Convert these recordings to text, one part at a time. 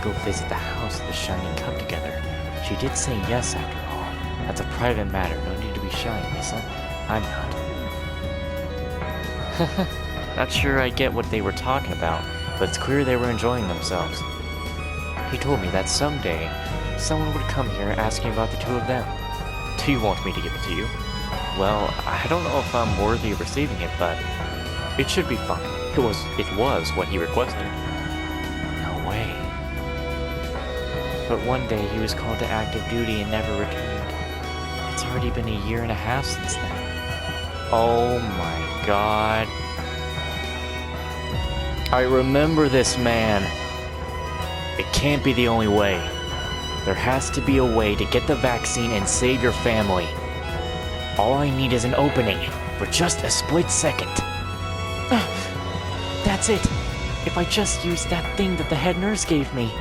go visit the house of the Shining Cup together. She did say yes after all. That's a private matter, no need to be shy, Lisa. I'm not. Not sure I get what they were talking about, but it's clear they were enjoying themselves. He told me that someday, someone would come here asking about the two of them. Do you want me to give it to you? Well, I don't know if I'm worthy of receiving it, but it should be fine. It was what he requested. No way. But one day he was called to active duty and never returned. It's already been a year and a half since then. Oh my god. I remember this man. It can't be the only way. There has to be a way to get the vaccine and save your family. All I need is an opening for just a split second. That's it. If I just use that thing that the head nurse gave me.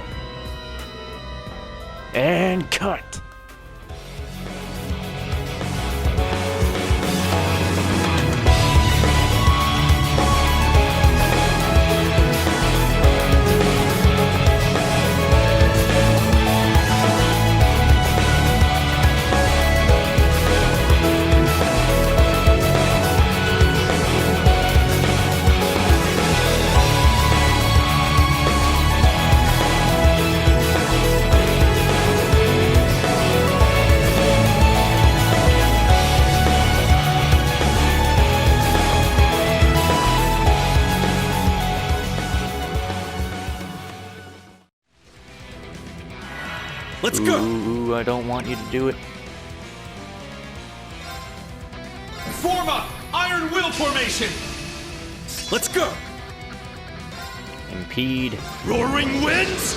And cut. Let's go! Ooh, I don't want you to do it. Form up! Iron Will formation! Let's go! Impede. Roaring winds!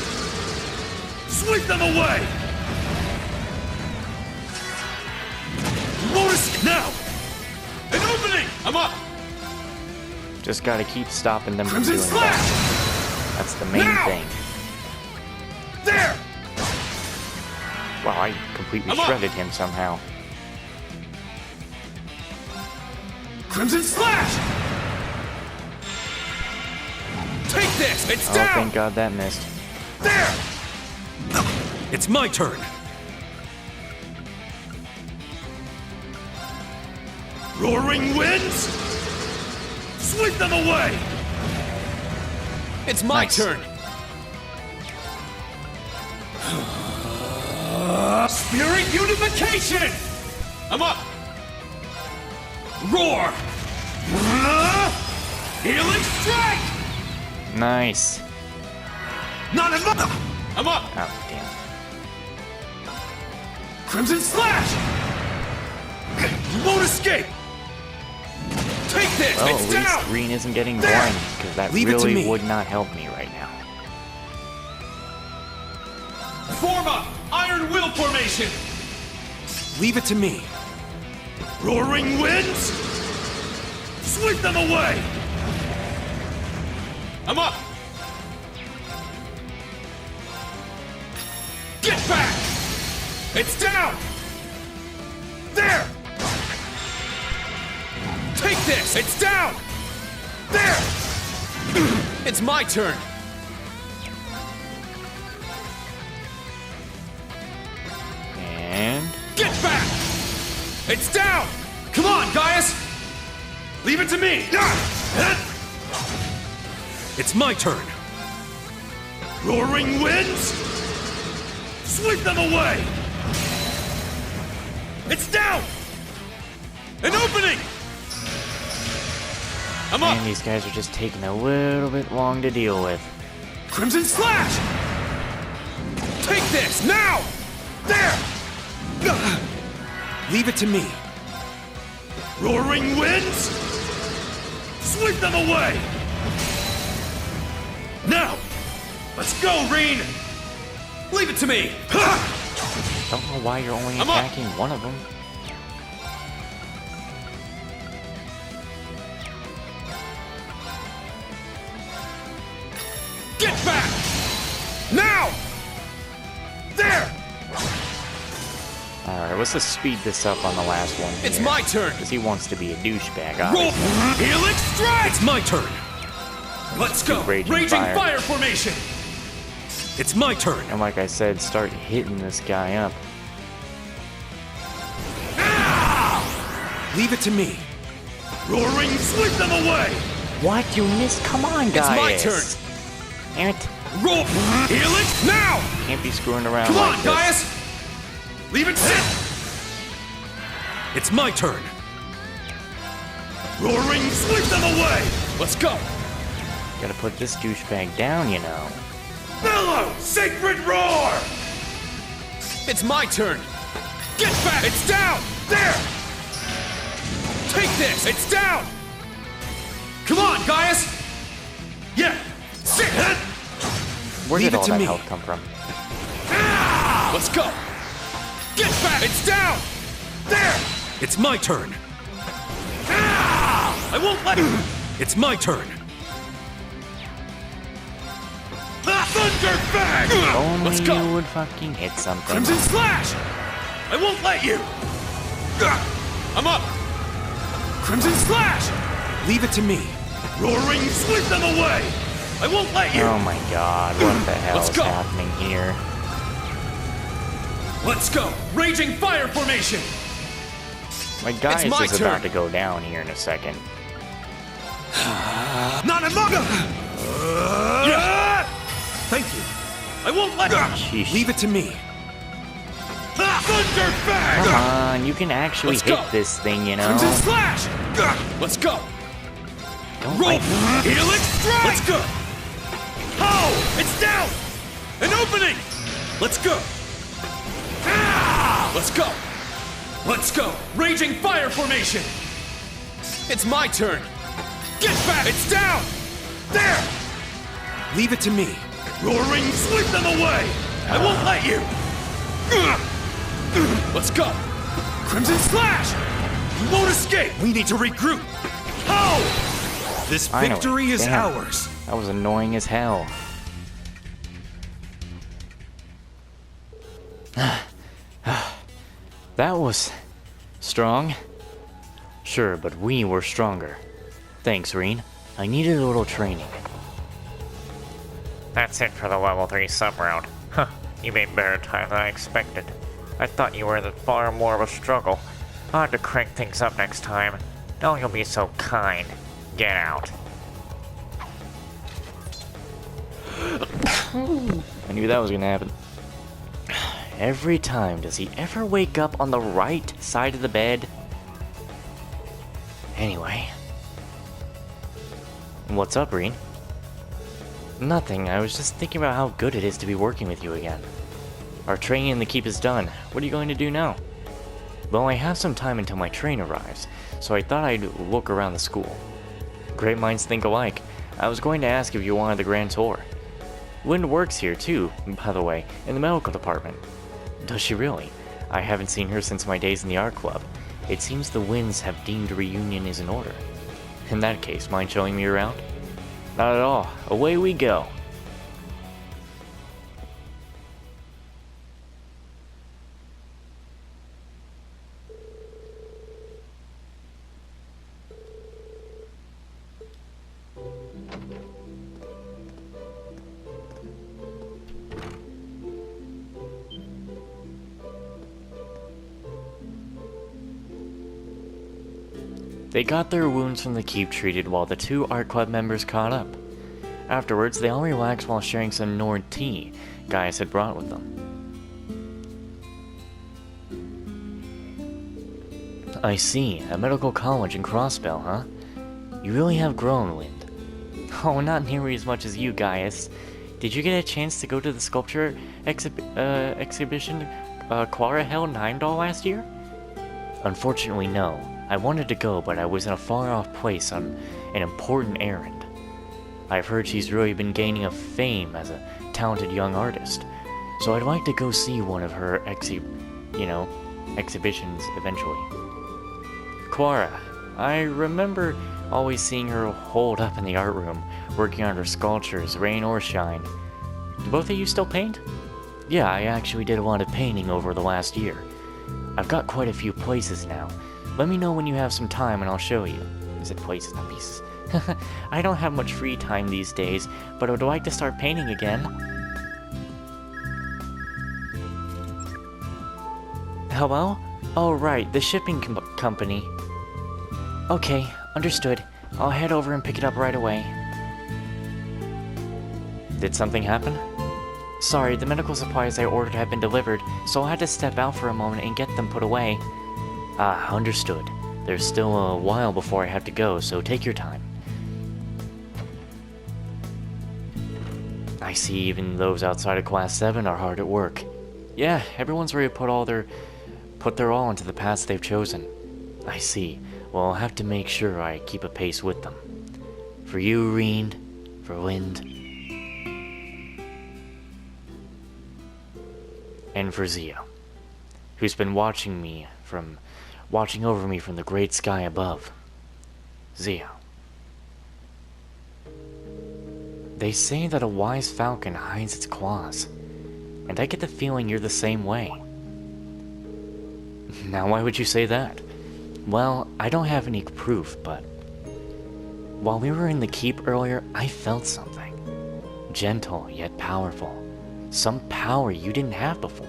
Sweep them away! Lotus now! An opening! I'm up! Just gotta keep stopping them from Crimson doing Slash! that. That's the main Now! thing. There! Wow, I completely I'm up. shredded him somehow. Crimson Slash! Take this! It's Oh, down! thank God that missed. There! It's my turn! Roaring winds! Sweep them away! It's my Nice. turn! Spirit unification! I'm up! Roar! Healing strike! Nice. Not enough! I'm up! Oh, damn. Crimson Slash! Won't escape! Take this! Well, It's at least down! green isn't getting There! blind, because that Leave it to really me. would not help me right now. Form up! Iron Will formation! Leave it to me. Roaring winds! Sweep them away! I'm up! Get back! It's down! There! Take this! It's down! There! It's my turn! And... Get back! It's down! Come on, Gaius! Leave it to me! It's my turn! Roaring winds! Sweep them away! It's down! An opening! I'm up! Man, these guys are just taking a little bit long to deal with. Crimson Slash! Take this, now! There! Leave it to me. Roaring winds! Sweep them away! Now! Let's go, Reen! Leave it to me! Don't know why you're only I'm up. attacking one of them. Get back! Now! There! Alright, let's just speed this up on the last one here. It's my turn! Because he wants to be a douchebag, Roll! obviously. Helix strike! It's my turn! Let's go! Raging Raging fire. fire formation! It's my turn. And like I said, start hitting this guy up. Leave it to me. Roaring, sweep them away. What? You missed? Come on, guys. It's my turn. Damn it. Roll. Heal it now. Can't be screwing around Come like on, this. Gaius. Leave it sit. It's my turn. Roaring, sweep them away. Let's go. Gotta put this douchebag down, you know. Bellow, sacred roar. It's my turn. Get back. It's down. There. Take this. It's down. Come on, Gaius. Yeah. Sit. Where Leave did it all to that me. health come from? Let's go. Get back. It's down. There. It's my turn. I won't let you. It's my turn. Thunder bag. Only Let's go. you would fucking hit something. Crimson slash. I won't let you. I'm up. Crimson slash. Leave it to me. Roaring, sweep them away. I won't let you. Oh my god, what the hell Let's is go. happening here? Let's go. Raging fire formation. My Gaius my is about turn. to go down here in a second. Not a manga. Yeah. Thank you. I won't let you. Sheesh. Leave it to me. Thunder bag. Come on, you can actually Let's hit go. this thing, you know? Crimson slash. Let's go. Don't Roll. like Helix strike. Let's go. Oh, it's down. An opening. Let's go. Let's go. Let's go. Raging fire formation. It's my turn. Get back. It's down. There. Leave it to me. Roaring, sweep them away. I won't let you. Let's go. Crimson slash. You won't escape. We need to regroup. Oh! This Finally. victory is Damn. ours. That was annoying as hell. That was strong. Sure, but we were stronger. Thanks, Reen. I needed a little training. That's it for the level 3 sub-round. Huh, you made better time than I expected. I thought you were in far more of a struggle. I'll have to crank things up next time. Now you'll be so kind. Get out. I knew that was gonna happen. Every time, does he ever wake up on the right side of the bed? Anyway. What's up, Reen? Nothing, I was just thinking about how good it is to be working with you again. Our training in the keep is done. What are you going to do now? Well, I have some time until my train arrives, so I thought I'd look around the school. Great minds think alike. I was going to ask if you wanted the grand tour. Wind works here too, by the way, in the medical department. Does she really? I haven't seen her since my days in the art club. It seems the Winds have deemed a reunion is in order. In that case, mind showing me around? Not at all. Away we go. They got their wounds from the keep treated while the two art club members caught up. Afterwards, they all relaxed while sharing some Nord tea Gaius had brought with them. I see, a medical college in Crossbell, huh? You really have grown, Wind. Oh, not nearly as much as you, Gaius. Did you get a chance to go to the sculpture exhibition Quara held in Heimdall last year? Unfortunately, no. I wanted to go, but I was in a far-off place on an important errand. I've heard she's really been gaining a fame as a talented young artist, so I'd like to go see one of her exhibitions eventually. Quara, I remember always seeing her holed up in the art room, working on her sculptures, rain or shine. Do both of you still paint? Yeah, I actually did a lot of painting over the last year. I've got quite a few places now. Let me know when you have some time and I'll show you. I said places, not pieces. I don't have much free time these days, but I would like to start painting again. Hello? Oh, right, the shipping company. Okay, understood. I'll head over and pick it up right away. Did something happen? Sorry, the medical supplies I ordered have been delivered, so I'll have to step out for a moment and get them put away. Ah, understood. There's still a while before I have to go, so take your time. I see even those outside of Class 7 are hard at work. Yeah, everyone's ready to put their all into the paths they've chosen. I see. Well, I'll have to make sure I keep a pace with them. For you, Reen. For Lind. And for Zia, who's been watching over me from the great sky above. Zia. They say that a wise falcon hides its claws, and I get the feeling you're the same way. Now why would you say that? Well, I don't have any proof, but while we were in the keep earlier, I felt something. Gentle, yet powerful. Some power you didn't have before.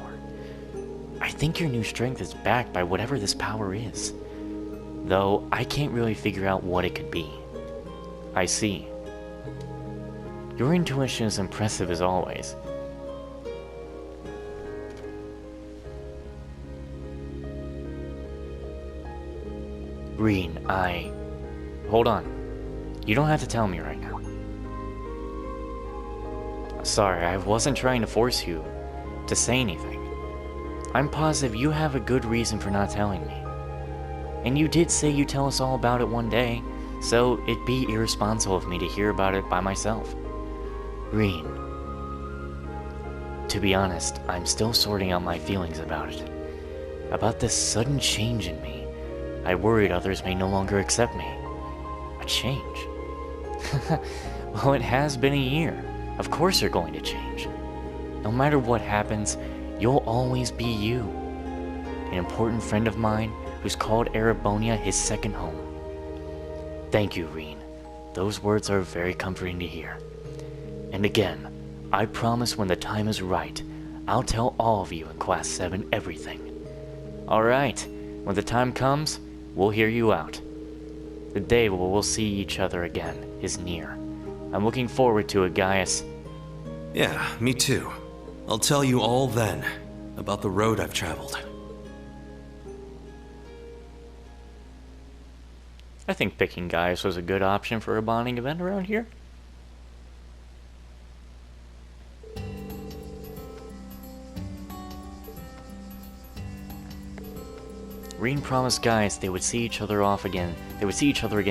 I think your new strength is backed by whatever this power is. Though, I can't really figure out what it could be. I see. Your intuition is impressive as always. Reen, Hold on. You don't have to tell me right now. Sorry, I wasn't trying to force you to say anything. I'm positive you have a good reason for not telling me. And you did say you'd tell us all about it one day, so it'd be irresponsible of me to hear about it by myself. Reen. To be honest, I'm still sorting out my feelings about it. About this sudden change in me. I worried others may no longer accept me. A change? Well, it has been a year. Of course you're going to change. No matter what happens, you'll always be you. An important friend of mine who's called Erebonia his second home. Thank you, Reen. Those words are very comforting to hear. And again, I promise when the time is right, I'll tell all of you in Class 7 everything. Alright, when the time comes, we'll hear you out. The day when we'll see each other again is near. I'm looking forward to it, Gaius. Yeah, me too. I'll tell you all then, about the road I've traveled. I think picking Gaius was a good option for a bonding event around here. Reen promised Gaius they would see each other again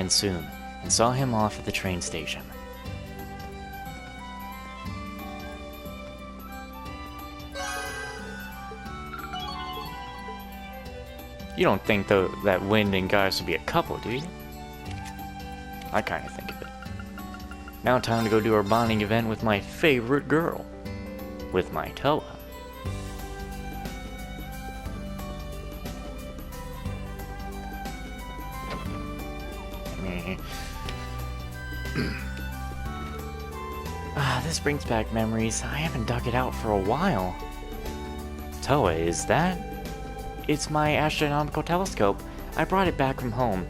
soon, and saw him off at the train station. You don't think, though, that Wind and Gaius would be a couple, do you? I kind of think of it. Now time to go do our bonding event with my favorite girl. With my Toa. This brings back memories. I haven't dug it out for a while. Toa, is that? It's my astronomical telescope. I brought it back from home.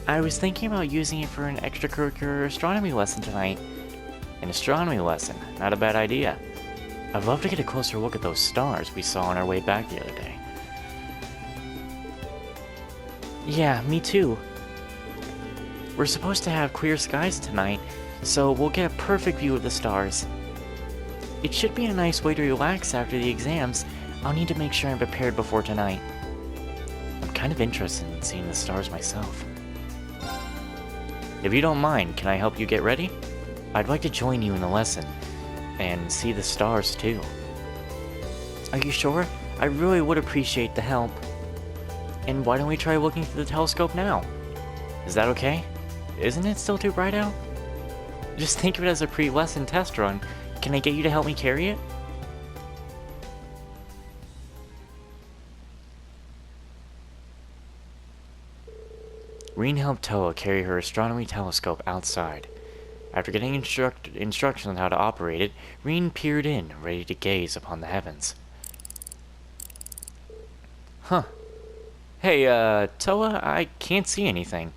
I was thinking about using it for an extracurricular astronomy lesson tonight. An astronomy lesson, not a bad idea. I'd love to get a closer look at those stars we saw on our way back the other day. Yeah, me too. We're supposed to have clear skies tonight, so we'll get a perfect view of the stars. It should be a nice way to relax after the exams. I'll need to make sure I'm prepared before tonight. I'm kind of interested in seeing the stars myself. If you don't mind, can I help you get ready? I'd like to join you in the lesson, and see the stars too. Are you sure? I really would appreciate the help. And why don't we try looking through the telescope now? Is that okay? Isn't it still too bright out? Just think of it as a pre-lesson test run. Can I get you to help me carry it? Reen helped Toa carry her astronomy telescope outside. After getting instructions on how to operate it, Reen peered in, ready to gaze upon the heavens. Huh. Hey, Toa, I can't see anything.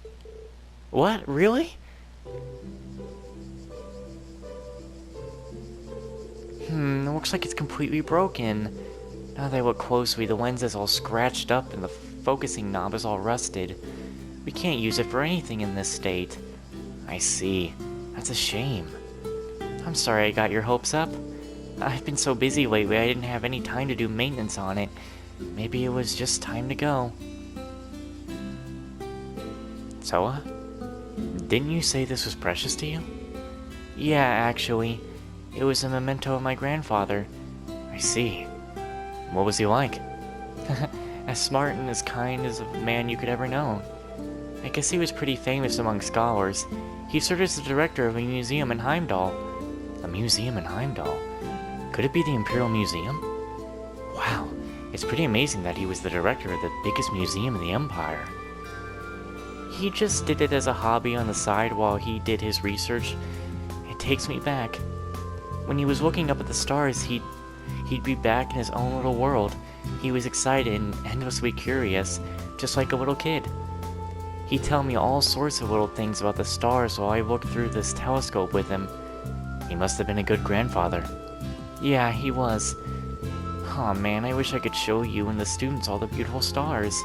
What? Really? It looks like it's completely broken. Now that I look closely, the lens is all scratched up and the focusing knob is all rusted. We can't use it for anything in this state. I see. That's a shame. I'm sorry I got your hopes up. I've been so busy lately I didn't have any time to do maintenance on it. Maybe it was just time to go. Toa? Didn't you say this was precious to you? Yeah, actually. It was a memento of my grandfather. I see. What was he like? As smart and as kind as a man you could ever know. I guess he was pretty famous among scholars. He served as the director of a museum in Heimdall. A museum in Heimdall? Could it be the Imperial Museum? Wow, it's pretty amazing that he was the director of the biggest museum in the Empire. He just did it as a hobby on the side while he did his research. It takes me back. When he was looking up at the stars, he'd be back in his own little world. He was excited and endlessly curious, just like a little kid. He'd tell me all sorts of little things about the stars while I looked through this telescope with him. He must have been a good grandfather. Yeah, he was. Aw man, I wish I could show you and the students all the beautiful stars.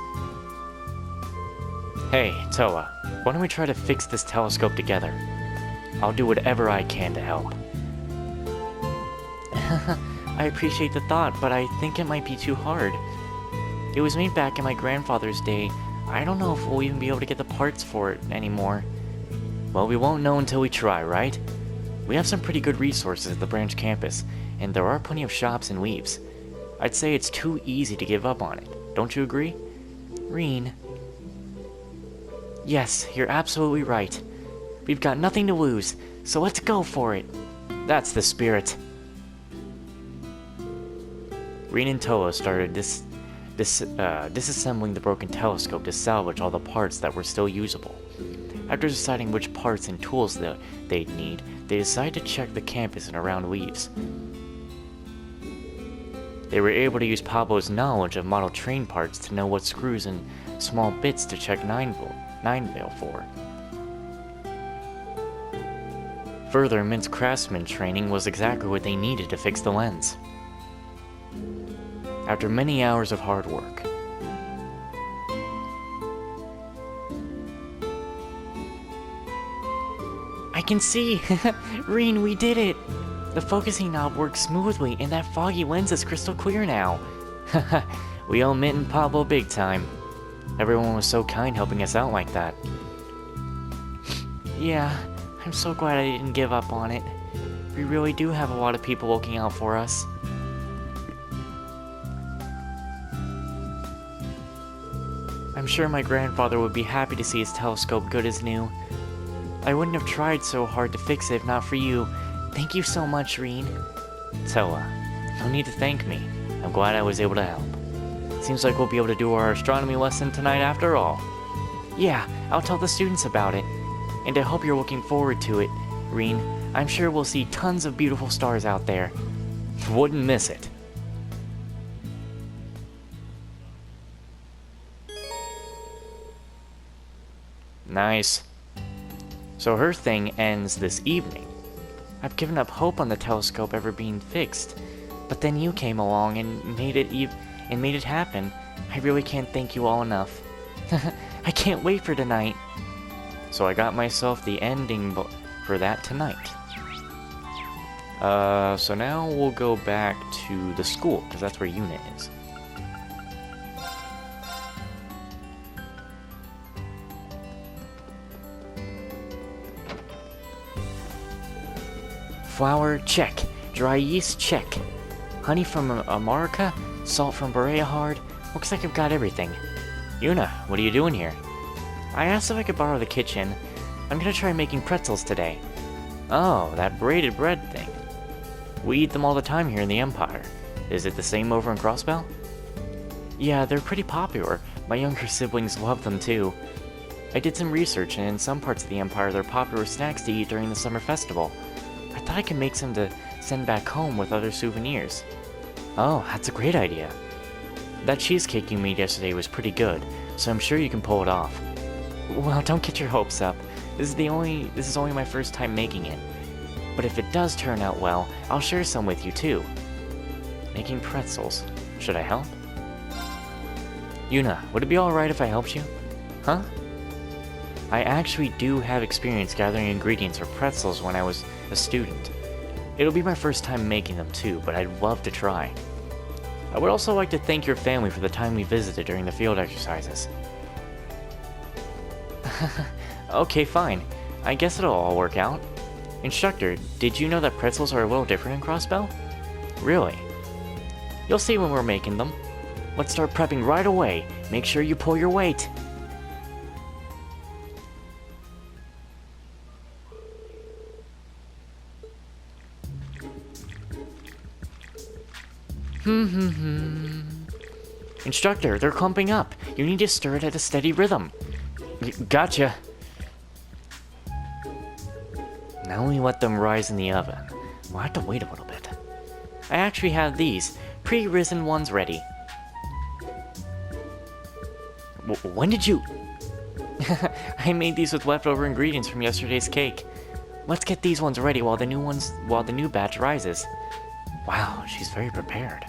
Hey, Toa, why don't we try to fix this telescope together? I'll do whatever I can to help. I appreciate the thought, but I think it might be too hard. It was made back in my grandfather's day. I don't know if we'll even be able to get the parts for it anymore. Well, we won't know until we try, right? We have some pretty good resources at the branch campus, and there are plenty of shops and weaves. I'd say it's too easy to give up on it. Don't you agree? Reen. Yes, you're absolutely right. We've got nothing to lose, so let's go for it. That's the spirit. Reen and Toa started disassembling the broken telescope to salvage all the parts that were still usable. After deciding which parts and tools they'd need, they decided to check the campus and around weaves. They were able to use Pablo's knowledge of model train parts to know what screws and small bits to check 9-val for. Further, Mint's craftsman training was exactly what they needed to fix the lens. After many hours of hard work, I can see! Reen, we did it! The focusing knob works smoothly, and that foggy lens is crystal clear now. We owe Mint and Pablo big time. Everyone was so kind helping us out like that. Yeah, I'm so glad I didn't give up on it. We really do have a lot of people looking out for us. I'm sure my grandfather would be happy to see his telescope good as new. I wouldn't have tried so hard to fix it if not for you. Thank you so much, Reen. Toa, no need to thank me. I'm glad I was able to help. Seems like we'll be able to do our astronomy lesson tonight after all. Yeah, I'll tell the students about it. And I hope you're looking forward to it, Reen. I'm sure we'll see tons of beautiful stars out there. Wouldn't miss it. Nice. So her thing ends this evening. I've given up hope on the telescope ever being fixed, but then you came along and made it happen. I really can't thank you all enough. I can't wait for tonight. So I got myself the ending for that tonight. So now we'll go back to the school, because that's where Unit is. Flour, check. Dry yeast, check. Honey from America, salt from Berea Hard. Looks like I've got everything. Yuna, what are you doing here? I asked if I could borrow the kitchen. I'm gonna try making pretzels today. Oh, that braided bread thing. We eat them all the time here in the Empire. Is it the same over in Crossbell? Yeah, they're pretty popular. My younger siblings love them too. I did some research, and in some parts of the Empire, they're popular snacks to eat during the summer festival. I thought I could make some to send back home with other souvenirs. Oh, that's a great idea. That cheesecake you made yesterday was pretty good, so I'm sure you can pull it off. Well, don't get your hopes up. This is only my first time making it. But if it does turn out well, I'll share some with you too. Making pretzels. Should I help? Yuna, would it be alright if I helped you? Huh? I actually do have experience gathering ingredients for pretzels when I was a student. It'll be my first time making them too, but I'd love to try. I would also like to thank your family for the time we visited during the field exercises. Okay, fine. I guess it'll all work out. Instructor, did you know that pretzels are a little different in Crossbell? Really? You'll see when we're making them. Let's start prepping right away. Make sure you pull your weight. Instructor, they're clumping up. You need to stir it at a steady rhythm. Gotcha. Now we let them rise in the oven. We'll have to wait a little bit. I actually have these pre-risen ones ready. When did you... I made these with leftover ingredients from yesterday's cake. Let's get these ones ready while the new batch rises. Wow, she's very prepared.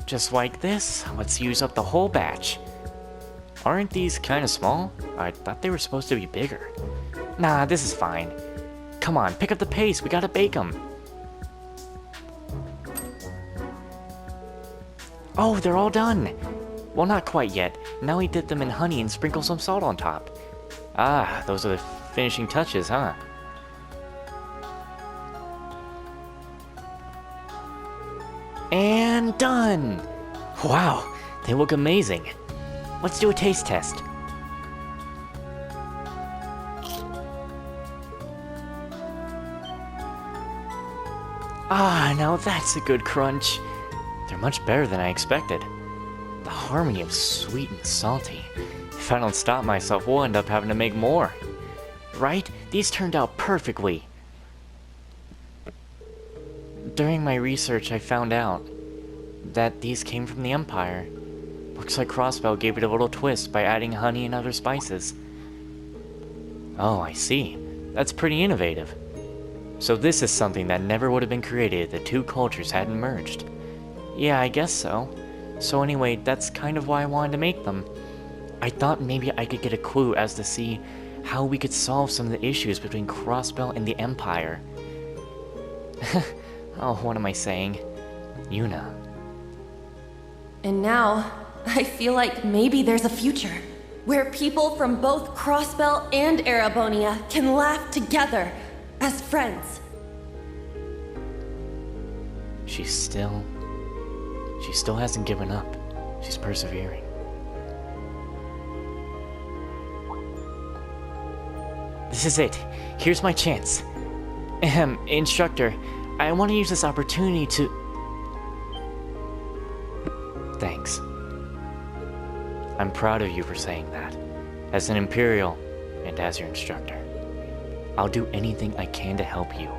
Just like this, let's use up the whole batch. Aren't these kind of small? I thought they were supposed to be bigger. Nah, this is fine. Come on, pick up the pace, we gotta bake them. Oh, they're all done. Well, not quite yet. Now we dip them in honey and sprinkle some salt on top. Ah, those are the finishing touches, huh? And done! Wow, they look amazing. Let's do a taste test. Ah, now that's a good crunch. They're much better than I expected. The harmony of sweet and salty. If I don't stop myself, we'll end up having to make more. Right? These turned out perfectly. During my research, I found out that these came from the Empire. Looks like Crossbell gave it a little twist by adding honey and other spices. Oh, I see. That's pretty innovative. So this is something that never would have been created if the two cultures hadn't merged. Yeah, I guess so. So anyway, that's kind of why I wanted to make them. I thought maybe I could get a clue as to see how we could solve some of the issues between Crossbell and the Empire. Oh, what am I saying? Yuna. And now, I feel like maybe there's a future where people from both Crossbell and Erebonia can laugh together as friends. She still hasn't given up. She's persevering. This is it. Here's my chance. Instructor, I want to use this opportunity to... Thanks. I'm proud of you for saying that. As an Imperial, and as your instructor. I'll do anything I can to help you.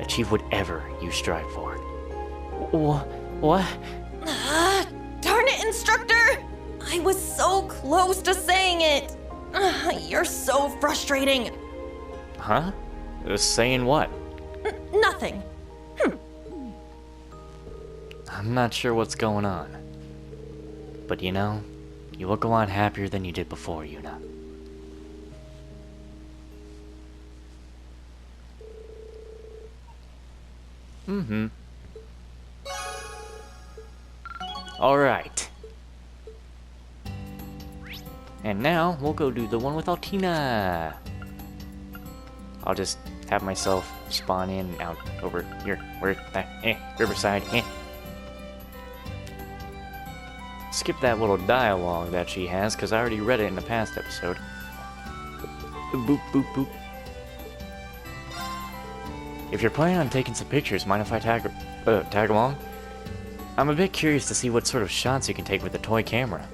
Achieve whatever you strive for. What? Darn it, Instructor! I was so close to saying it! You're so frustrating. Huh? Saying what? Nothing. I'm not sure what's going on. But you know, you look a lot happier than you did before, Yuna. Alright. And now, we'll go do the one with Altina. I'll just have myself spawn in out over here. Where that? Riverside. Skip that little dialogue that she has, because I already read it in the past episode. Boop, boop, boop. If you're planning on taking some pictures, mind if I tag along? I'm a bit curious to see what sort of shots you can take with the toy camera.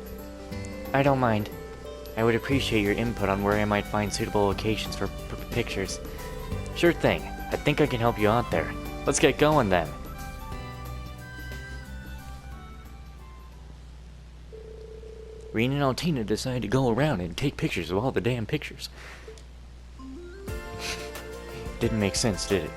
I don't mind. I would appreciate your input on where I might find suitable locations for pictures. Sure thing. I think I can help you out there. Let's get going then. Reen and Altina decided to go around and take pictures of all the damn pictures. Didn't make sense, did it?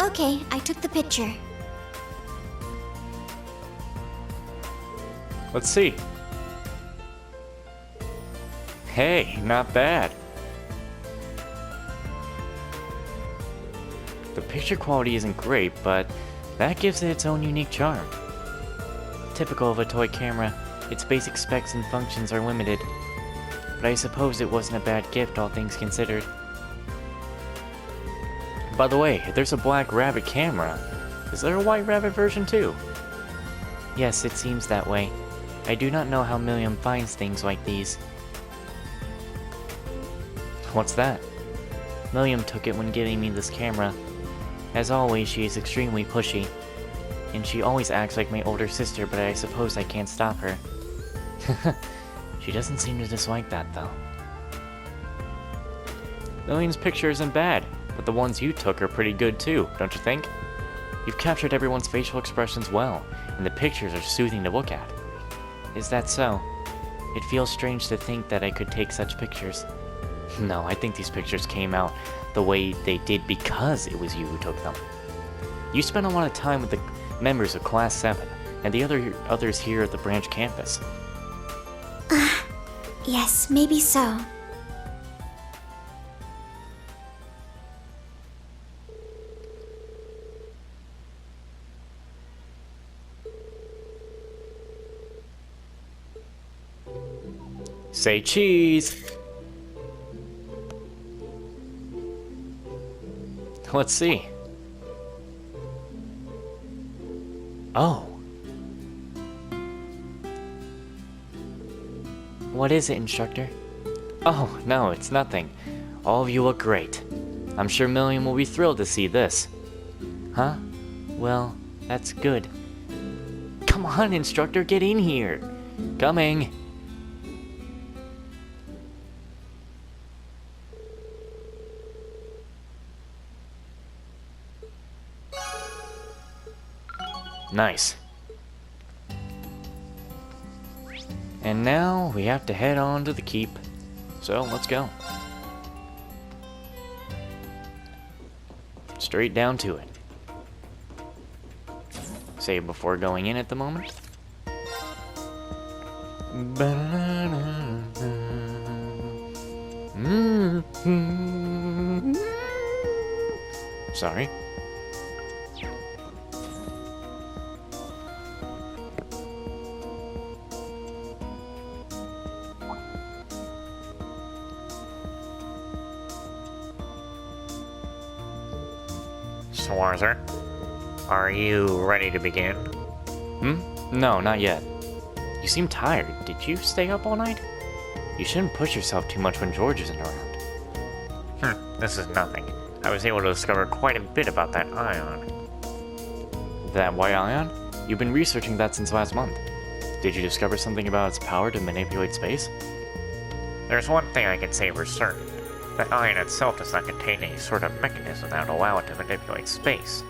Okay, I took the picture. Let's see. Hey, not bad. The picture quality isn't great, but that gives it its own unique charm. Typical of a toy camera, its basic specs and functions are limited. But I suppose it wasn't a bad gift, all things considered. By the way, there's a Black Rabbit camera. Is there a White Rabbit version too? Yes, it seems that way. I do not know how Milliam finds things like these. What's that? Milliam took it when giving me this camera. As always, she is extremely pushy. And she always acts like my older sister, but I suppose I can't stop her. She doesn't seem to dislike that, though. Milliam's picture isn't bad, but the ones you took are pretty good too, don't you think? You've captured everyone's facial expressions well, and the pictures are soothing to look at. Is that so? It feels strange to think that I could take such pictures. No, I think these pictures came out the way they did because it was you who took them. You spent a lot of time with the members of Class 7, and the others here at the branch campus. Yes, maybe so. Say cheese! Let's see. Oh. What is it, instructor? Oh, no, it's nothing. All of you look great. I'm sure Milliam will be thrilled to see this. Huh? Well, that's good. Come on, instructor, get in here. Coming. Nice. And now we have to head on to the keep. So let's go. Straight down to it. Save before going in at the moment. Sorry. Swarzer, are you ready to begin? No, not yet. You seem tired. Did you stay up all night? You shouldn't push yourself too much when George isn't around. This is nothing. I was able to discover quite a bit about that ion. That white ion? You've been researching that since last month. Did you discover something about its power to manipulate space? There's one thing I can say for certain. The ion itself does not contain any sort of mechanism that would allow it to manipulate space.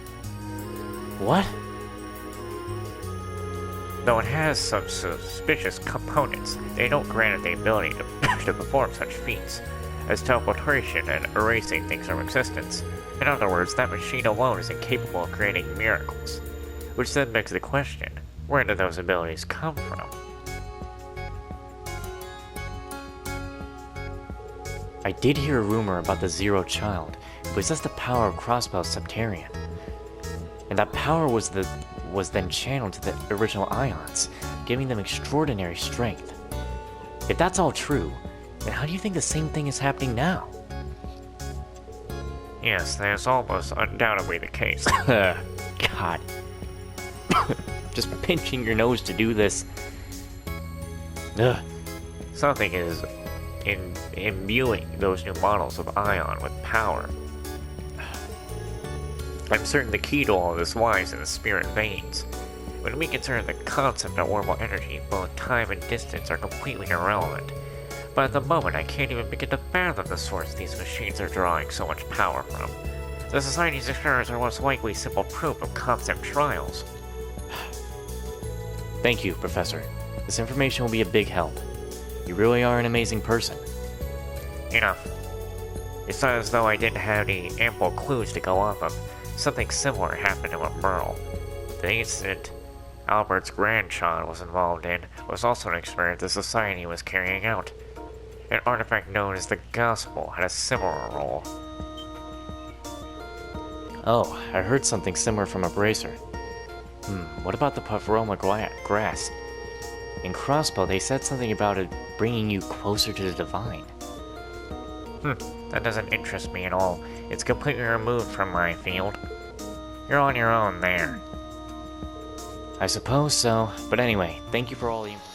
What? Though it has some suspicious components, they don't grant it the ability to perform such feats, as teleportation and erasing things from existence. In other words, that machine alone is incapable of creating miracles. Which then begs the question, where do those abilities come from? I did hear a rumor about the Zero Child, possessed the power of Crossbell's Septarian. And that power was then channeled to the original ions, giving them extraordinary strength. If that's all true, then how do you think the same thing is happening now? Yes, that is almost undoubtedly the case. God. Just pinching your nose to do this. Ugh. Something is imbuing those new models of ion with power. I'm certain the key to all this lies in the spirit veins. When we consider the concept of orbital energy, both time and distance are completely irrelevant. But at the moment, I can't even begin to fathom the source these machines are drawing so much power from. The Society's experiments are most likely simple proof of concept trials. Thank you, Professor. This information will be a big help. You really are an amazing person. Enough. It's not as though I didn't have any ample clues to go off of. Something similar happened to a Merle. The incident Albert's grandchild was involved in was also an experiment the Society was carrying out. An artifact known as the Gospel had a similar role. Oh, I heard something similar from a bracer. What about the Pufferoma grass? In Crossbow, they said something about it bringing you closer to the divine. That doesn't interest me at all. It's completely removed from my field. You're on your own there. I suppose so, but anyway, thank you for all the information.